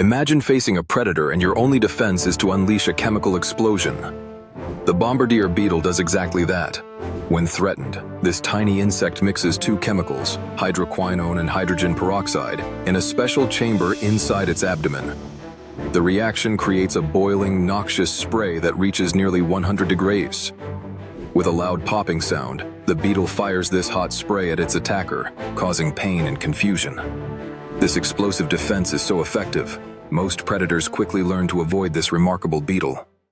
Imagine facing a predator and your only defense is to unleash a chemical explosion. The Bombardier Beetle does exactly that. When threatened, this tiny insect mixes two chemicals, hydroquinone and hydrogen peroxide, in a special chamber inside its abdomen. The reaction creates a boiling, noxious spray that reaches nearly 100 degrees. With a loud popping sound, the beetle fires this hot spray at its attacker, causing pain and confusion. This explosive defense is so effective, most predators quickly learn to avoid this remarkable beetle.